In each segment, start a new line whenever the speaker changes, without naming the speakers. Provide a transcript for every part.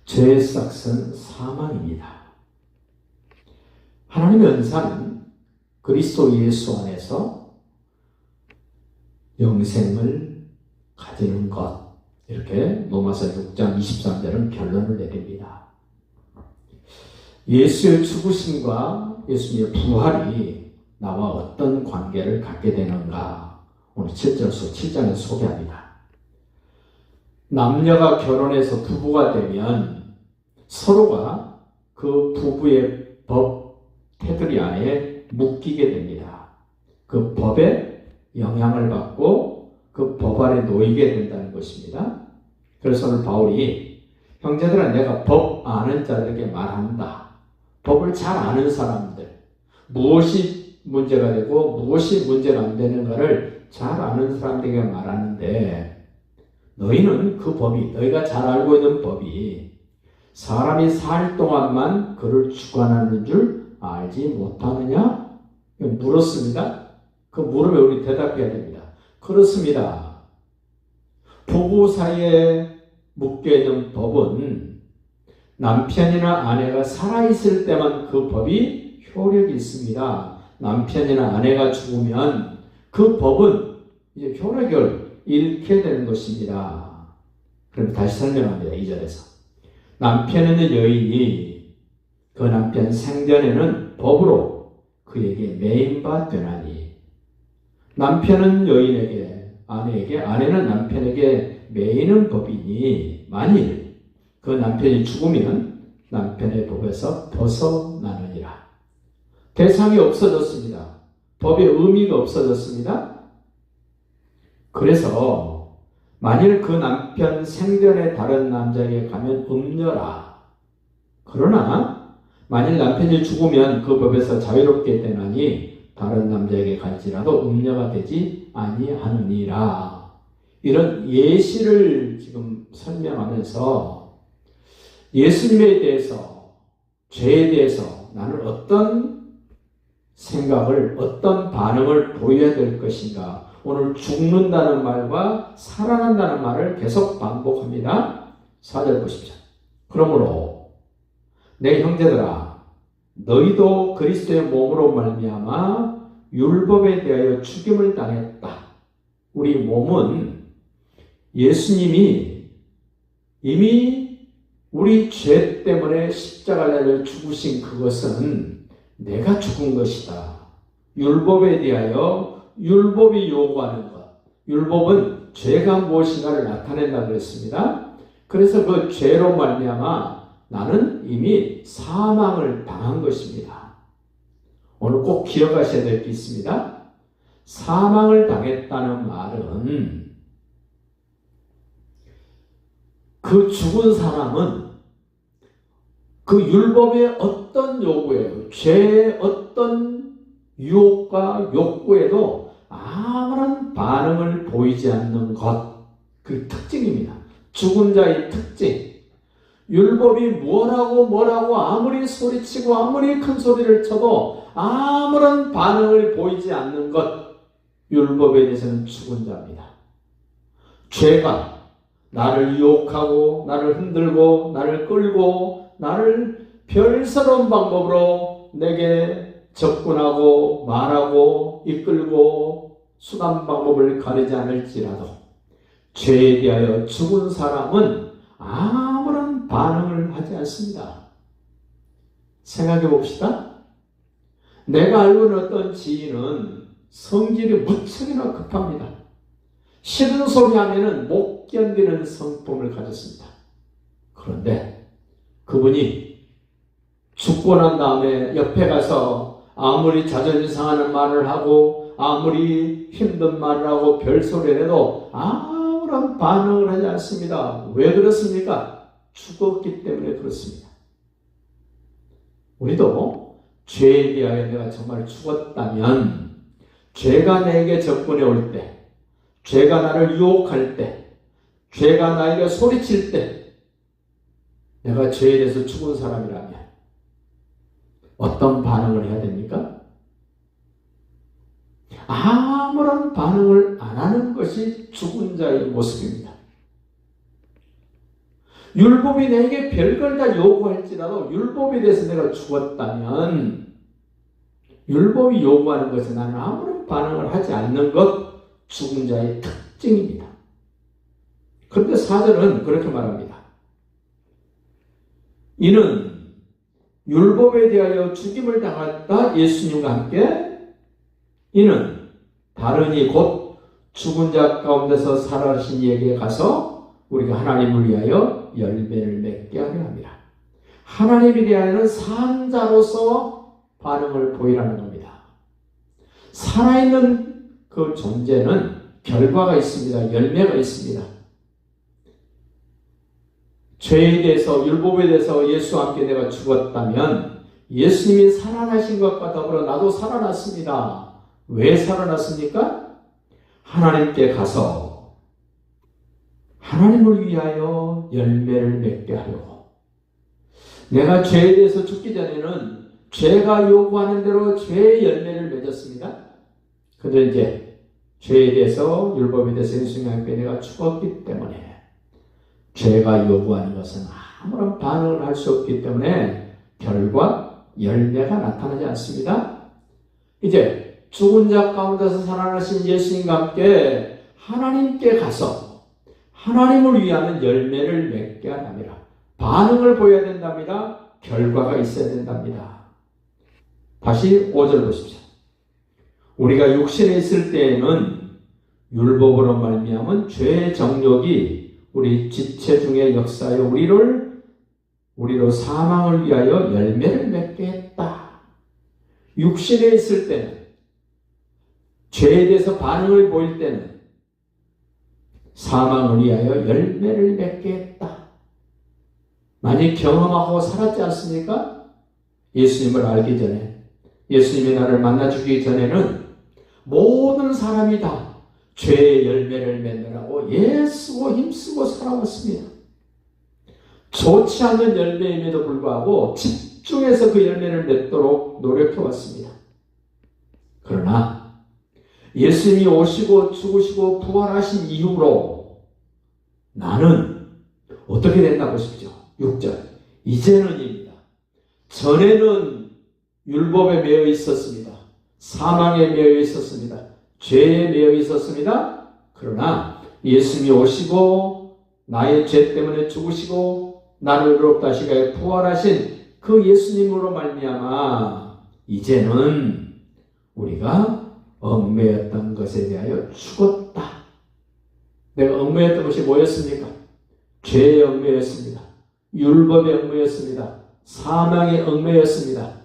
죄의 삭은 사망입니다. 하나님의 은사는 그리스도 예수 안에서 영생을 가지는 것. 이렇게 로마서 6장 23절은 결론을 내립니다. 예수의 죽으심과 예수님의 부활이 나와 어떤 관계를 갖게 되는가? 오늘 7장에서 소개합니다. 남녀가 결혼해서 부부가 되면 서로가 그 부부의 법 테두리 안에 묶이게 됩니다. 그 법에 영향을 받고 그 법 아래 놓이게 된다는 것입니다. 그래서 오늘 바울이 형제들아 내가 법 아는 자들에게 말한다. 법을 잘 아는 사람들, 무엇이 문제가 되고 무엇이 문제가 안 되는가를 잘 아는 사람들에게 말하는데 너희는 그 법이, 너희가 잘 알고 있는 법이 사람이 살 동안만 그를 주관하는 줄 알지 못하느냐? 물었습니다. 그 물으면 우리 대답해야 됩니다. 그렇습니다. 부부 사이에 묶여있는 법은 남편이나 아내가 살아있을 때만 그 법이 효력이 있습니다. 남편이나 아내가 죽으면 그 법은 이제 효력을 잃게 되는 것입니다. 그럼 다시 설명합니다. 2절에서. 남편에는 여인이 그 남편 생전에는 법으로 그에게 매인바 되나니 남편은 여인에게 아내에게 아내는 남편에게 매이는 법이니 만일 그 남편이 죽으면 남편의 법에서 벗어나느니라. 대상이 없어졌습니다. 법의 의미가 없어졌습니다. 그래서 만일 그 남편 생전에 다른 남자에게 가면 음녀라. 그러나 만일 남편이 죽으면 그 법에서 자유롭게 되나니 다른 남자에게 갈지라도 음녀가 되지 아니하느니라. 이런 예시를 지금 설명하면서 예수님에 대해서, 죄에 대해서 나는 어떤 생각을, 어떤 반응을 보여야 될 것인가. 오늘 죽는다는 말과 살아난다는 말을 계속 반복합니다. 4절 보십시오. 그러므로 내 형제들아 너희도 그리스도의 몸으로 말미암아 율법에 대하여 죽임을 당했다. 우리 몸은 예수님이 이미 우리 죄 때문에 십자가를 죽으신 그것은 내가 죽은 것이다. 율법에 대하여 율법이 요구하는 것. 율법은 죄가 무엇인가를 나타낸다고 했습니다. 그래서 그 죄로 말미암아 나는 이미 사망을 당한 것입니다. 오늘 꼭 기억하셔야 될 게 있습니다. 사망을 당했다는 말은 그 죽은 사람은 그 율법의 어떤 요구에도, 죄의 어떤 유혹과 욕구에도 아무런 반응을 보이지 않는 것, 그 특징입니다. 죽은 자의 특징. 율법이 뭐라고 아무리 소리치고 아무리 큰 소리를 쳐도 아무런 반응을 보이지 않는 것, 율법에 대해서는 죽은 자입니다. 죄가 나를 유혹하고 나를 흔들고 나를 끌고 나를 별스러운 방법으로 내게 접근하고 말하고 이끌고 수단 방법을 가리지 않을지라도 죄에 대하여 죽은 사람은 아무런 반응을 하지 않습니다. 생각해 봅시다. 내가 알고 있는 어떤 지인은 성질이 무척이나 급합니다. 싫은 소리 하면은 못 견디는 성품을 가졌습니다. 그런데 그분이 죽고 난 다음에 옆에 가서 아무리 자존심 상하는 말을 하고 아무리 힘든 말을 하고 별소리를 해도 아무런 반응을 하지 않습니다. 왜 그렇습니까? 죽었기 때문에 그렇습니다. 우리도 죄에 대하여 내가 정말 죽었다면 죄가 내게 접근해 올 때, 죄가 나를 유혹할 때, 죄가 나에게 소리칠 때 내가 죄에 대해서 죽은 사람이라면 어떤 반응을 해야 됩니까? 아무런 반응을 안 하는 것이 죽은 자의 모습입니다. 율법이 내게 별걸 다 요구할지라도 율법에 대해서 내가 죽었다면 율법이 요구하는 것에 나는 아무런 반응을 하지 않는 것, 죽은 자의 특징입니다. 그런데 4절은 그렇게 말합니다. 이는 율법에 대하여 죽임을 당했다 예수님과 함께 이는 다른 이 곧 죽은 자 가운데서 살아나신 이에게 가서 우리가 하나님을 위하여 열매를 맺게 하려 합니다. 하나님에 대하여는 산 자로서 반응을 보이라는 겁니다. 살아있는 그 존재는 결과가 있습니다. 열매가 있습니다. 죄에 대해서 율법에 대해서 예수와 함께 내가 죽었다면 예수님이 살아나신 것과 더불어 나도 살아났습니다. 왜 살아났습니까? 하나님께 가서 하나님을 위하여 열매를 맺게 하려고. 내가 죄에 대해서 죽기 전에는 죄가 요구하는 대로 죄의 열매를 맺었습니다. 그런데 이제 죄에 대해서 율법에 대해서 예수님과 함께 내가 죽었기 때문에 죄가 요구하는 것은 아무런 반응을 할 수 없기 때문에 결과 열매가 나타나지 않습니다. 이제 죽은 자 가운데서 살아나신 예수님과 함께 하나님께 가서 하나님을 위하는 열매를 맺게 하랍니다. 반응을 보여야 된답니다. 결과가 있어야 된답니다. 다시 5절 보십시오. 우리가 육신에 있을 때에는 율법으로 말미암은 죄의 정욕이 우리 지체 중에 역사하여 우리로 사망을 위하여 열매를 맺게 했다. 육신에 있을 때는 죄에 대해서 반응을 보일 때는 사망을 위하여 열매를 맺게 했다. 많이 경험하고 살았지 않습니까? 예수님을 알기 전에, 예수님이 나를 만나주기 전에는 모든 사람이 다 죄의 열매를 맺느라고 애쓰고 힘쓰고 살아왔습니다. 좋지 않은 열매임에도 불구하고 집중해서 그 열매를 맺도록 노력해왔습니다. 그러나 예수님이 오시고 죽으시고 부활하신 이후로 나는 어떻게 됐나 보십시오. 6절 이제는입니다. 전에는 율법에 매여 있었습니다. 사망에 매여 있었습니다. 죄에 매여 있었습니다. 그러나 예수님이 오시고 나의 죄 때문에 죽으시고 나를 의롭다 하시고 부활하신 그 예수님으로 말미암아 이제는 우리가 얽매였던 것에 대하여 죽었다. 내가 얽매였던 것이 뭐였습니까? 죄에 얽매였습니다. 율법에 얽매였습니다. 사망에 얽매였습니다.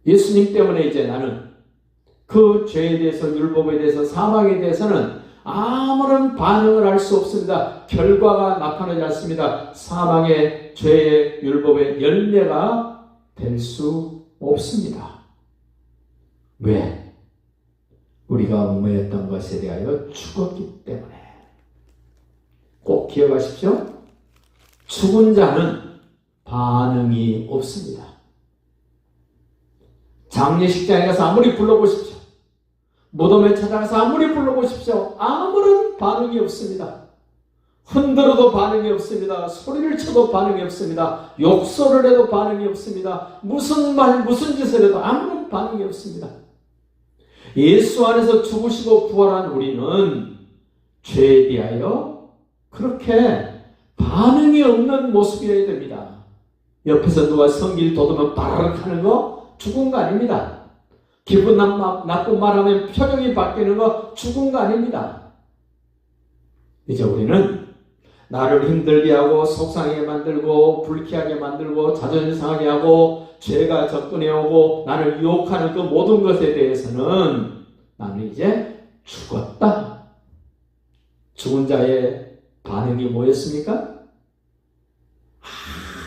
예수님 때문에 이제 나는 그 죄에 대해서 율법에 대해서 사망에 대해서는 아무런 반응을 할 수 없습니다. 결과가 나타나지 않습니다. 사망의 죄의 율법의 열매가 될 수 없습니다. 왜? 우리가 얽매였던 것에 대하여 죽었기 때문에. 꼭 기억하십시오. 죽은 자는 반응이 없습니다. 장례식장에 가서 아무리 불러보십시오. 무덤에 찾아가서 아무리 불러보십시오. 아무런 반응이 없습니다. 흔들어도 반응이 없습니다. 소리를 쳐도 반응이 없습니다. 욕설을 해도 반응이 없습니다. 무슨 말, 무슨 짓을 해도 아무런 반응이 없습니다. 예수 안에서 죽으시고 부활한 우리는 죄에 대하여 그렇게 반응이 없는 모습이어야 됩니다. 옆에서 누가 성길 돋으면 바르륵 하는 거 죽은 거 아닙니다. 기분 나쁜 말하면 표정이 바뀌는 거 죽은 거 아닙니다. 이제 우리는 나를 힘들게 하고 속상하게 만들고 불쾌하게 만들고 자존심 상하게 하고 죄가 접근해 오고 나를 유혹하는 그 모든 것에 대해서는 나는 이제 죽었다. 죽은 자의 반응이 뭐였습니까?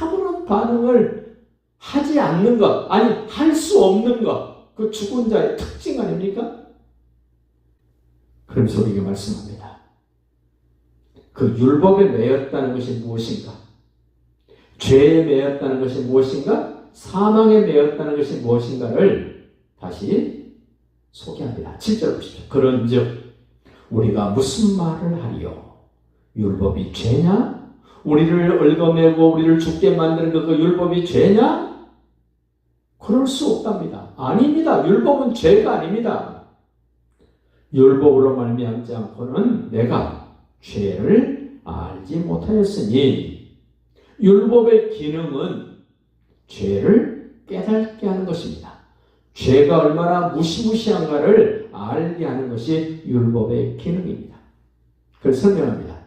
아무런 반응을 하지 않는 것, 아니 할 수 없는 것, 그 죽은 자의 특징 아닙니까? 그러면서 우리에게 말씀합니다. 그 율법에 매였다는 것이 무엇인가? 죄에 매였다는 것이 무엇인가? 사망에 매였다는 것이 무엇인가를 다시 소개합니다. 7절 보십시오. 그런즉 우리가 무슨 말을 하리요? 율법이 죄냐? 우리를 얽어매고 우리를 죽게 만드는 그 율법이 죄냐? 그럴 수 없답니다. 아닙니다. 율법은 죄가 아닙니다. 율법으로 말미암지 않고는 내가 죄를 알지 못하였으니 율법의 기능은 죄를 깨닫게 하는 것입니다. 죄가 얼마나 무시무시한가를 알게 하는 것이 율법의 기능입니다. 그걸 설명합니다.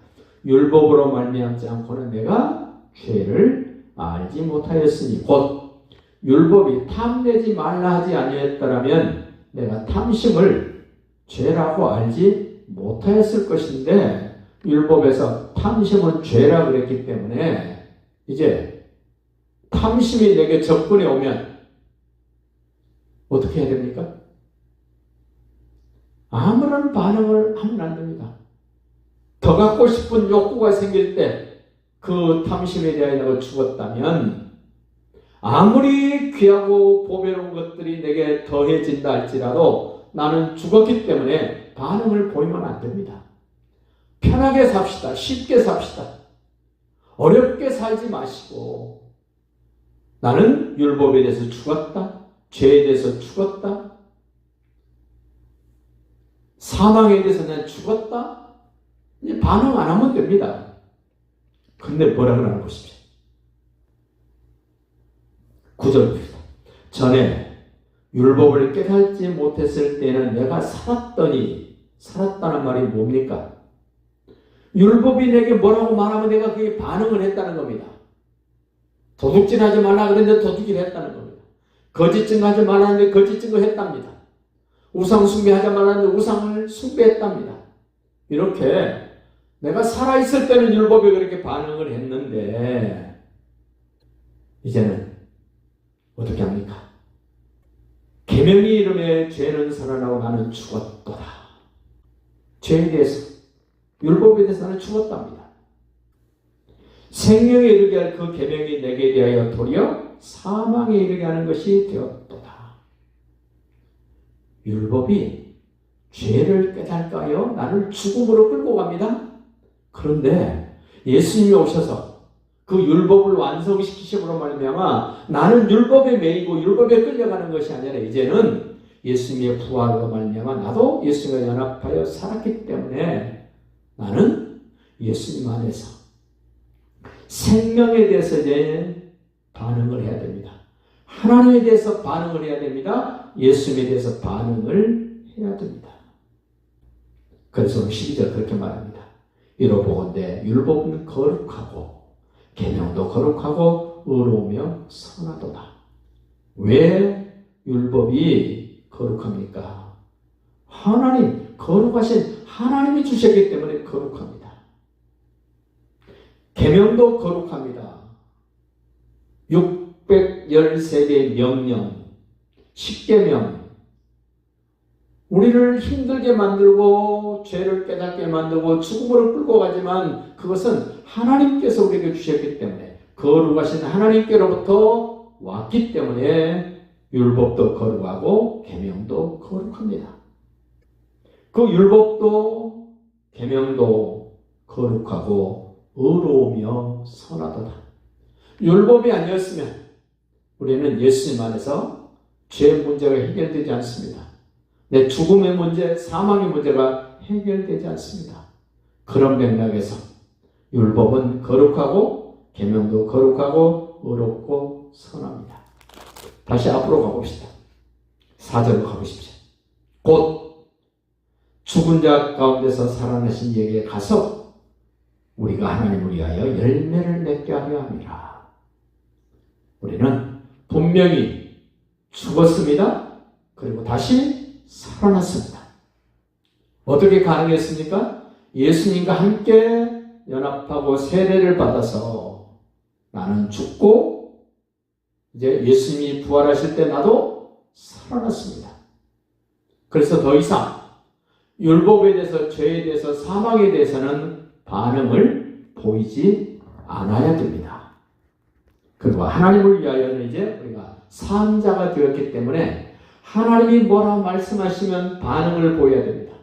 율법으로 말미암지 않고는 내가 죄를 알지 못하였으니 곧 율법이 탐내지 말라 하지 아니했더라면 내가 탐심을 죄라고 알지 못하였을 것인데 율법에서 탐심은 죄라 그랬기 때문에 이제 탐심이 내게 접근해 오면 어떻게 해야 됩니까? 아무런 반응을 하면 안 됩니다. 더 갖고 싶은 욕구가 생길 때 그 탐심에 대하여 내가 죽었다면 아무리 귀하고 보배로운 것들이 내게 더해진다 할지라도 나는 죽었기 때문에 반응을 보이면 안 됩니다. 편하게 삽시다. 쉽게 삽시다. 어렵게 살지 마시고 나는 율법에 대해서 죽었다. 죄에 대해서 죽었다. 사망에 대해서 난 죽었다. 이제 반응 안 하면 됩니다. 근데 뭐라 그러나 보십시오. 9절 봅시다. 전에 율법을 깨닫지 못했을 때는 내가 살았더니 살았다는 말이 뭡니까? 율법이 내게 뭐라고 말하면 내가 그게 반응을 했다는 겁니다. 도둑질하지 말라 그랬는데 도둑질 했다는 겁니다. 거짓 증거하지 말라는데 거짓 증거했답니다. 우상 숭배하지 말라는데 우상을 숭배했답니다. 이렇게 내가 살아있을 때는 율법에 그렇게 반응을 했는데 이제는 어떻게 합니까? 계명이 이름에 죄는 살아나고 나는 죽었도다. 죄에 대해서 율법에 대해서 나는 죽었답니다. 생명에 이르게 할 그 계명이 내게 대하여 도리어 사망에 이르게 하는 것이 되었도다. 율법이 죄를 깨닫게 하여 나를 죽음으로 끌고 갑니다. 그런데 예수님이 오셔서 그 율법을 완성시키심으로 말미암아 나는 율법에 매이고 율법에 끌려가는 것이 아니라 이제는 예수님의 부활로 말미암아 나도 예수님과 연합하여 살았기 때문에 나는 예수님 안에서 생명에 대해서 이제 반응을 해야 됩니다. 하나님에 대해서 반응을 해야 됩니다. 예수님에 대해서 반응을 해야 됩니다. 그래서 12절 그렇게 말합니다. 이로 보건대 율법은 거룩하고 계명도 거룩하고 의로우며 선하도다. 왜 율법이 거룩합니까? 하나님, 거룩하신 하나님이 주셨기 때문에 거룩합니다. 계명도 거룩합니다. 613개의 명령, 10계명, 우리를 힘들게 만들고 죄를 깨닫게 만들고 죽음으로 끌고 가지만 그것은 하나님께서 우리에게 주셨기 때문에 거룩하신 하나님께로부터 왔기 때문에 율법도 거룩하고 계명도 거룩합니다. 그 율법도 계명도 거룩하고 의로우며 선하도다. 율법이 아니었으면 우리는 예수님 안에서 죄 문제가 해결되지 않습니다. 내 죽음의 문제, 사망의 문제가 해결되지 않습니다. 그런 맥락에서 율법은 거룩하고 계명도 거룩하고 의롭고 선합니다. 다시 앞으로 가봅시다. 4절로 가보십시오. 곧 죽은 자 가운데서 살아나신 이에게 가서 우리가 하나님을 위하여 열매를 맺게 하려 함이라. 우리는 분명히 죽었습니다. 그리고 다시 살아났습니다. 어떻게 가능했습니까? 예수님과 함께 연합하고 세례를 받아서 나는 죽고 이제 예수님이 부활하실 때 나도 살아났습니다. 그래서 더 이상 율법에 대해서, 죄에 대해서, 사망에 대해서는 반응을 보이지 않아야 됩니다. 그리고 하나님을 위하여는 이제 우리가 산자가 되었기 때문에 하나님이 뭐라고 말씀하시면 반응을 보여야 됩니다.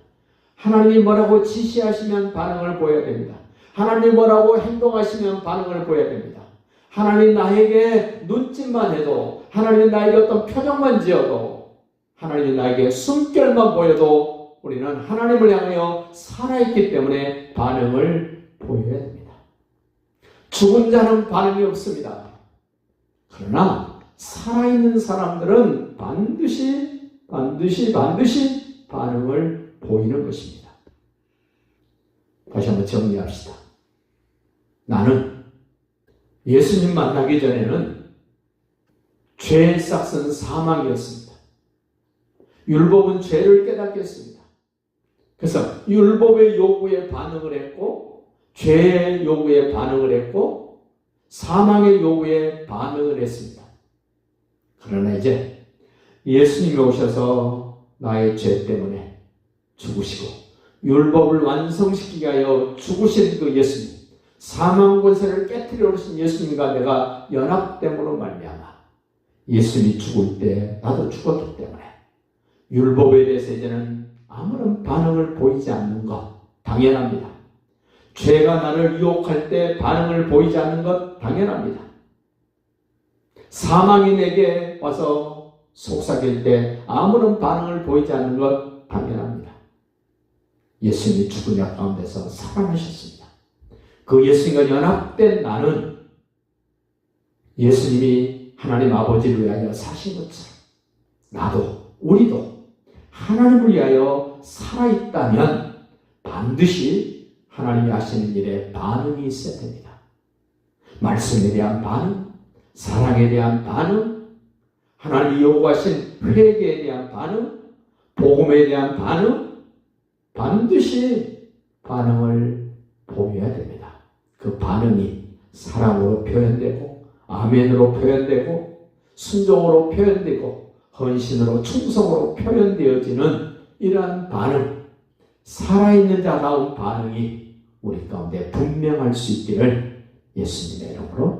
하나님이 뭐라고 지시하시면 반응을 보여야 됩니다. 하나님 뭐라고 행동하시면 반응을 보여야 됩니다. 하나님 나에게 눈짓만 해도, 하나님 나에게 어떤 표정만 지어도, 하나님 나에게 숨결만 보여도 우리는 하나님을 향하여 살아있기 때문에 반응을 보여야 됩니다. 죽은 자는 반응이 없습니다. 그러나 살아있는 사람들은 반드시 반응을 보이는 것입니다. 다시 한번 정리합시다. 나는 예수님 만나기 전에는 죄의 싹은 사망이었습니다. 율법은 죄를 깨닫게 했습니다. 그래서 율법의 요구에 반응을 했고, 죄의 요구에 반응을 했고, 사망의 요구에 반응을 했습니다. 그러나 이제 예수님이 오셔서 나의 죄 때문에 죽으시고 율법을 완성시키기 위하여 죽으신 그 예수님, 사망 권세를 깨트려 오신 예수님과 내가 연합됨으로 말미암아 예수님이 죽을 때 나도 죽었기 때문에 율법에 대해서 이제는 아무런 반응을 보이지 않는 것 당연합니다. 죄가 나를 유혹할 때 반응을 보이지 않는 것 당연합니다. 사망이 내게 와서 속삭일 때 아무런 반응을 보이지 않는 것 당연합니다. 예수님이 죽은 역 가운데서 살아나셨습니다. 그 예수님과 연합된 나는 예수님이 하나님 아버지를 위하여 사신 것처럼 나도, 우리도 하나님을 위하여 살아있다면 반드시 하나님이 하시는 일에 반응이 있어야 됩니다. 말씀에 대한 반응, 사랑에 대한 반응, 하나님이 요구하신 회개에 대한 반응, 복음에 대한 반응, 반드시 반응을 보여야 됩니다. 그 반응이 사랑으로 표현되고, 아멘으로 표현되고, 순종으로 표현되고, 헌신으로, 충성으로 표현되어지는 이러한 반응, 살아있는 자다운 반응이 우리 가운데 분명할 수 있기를 예수님의 이름으로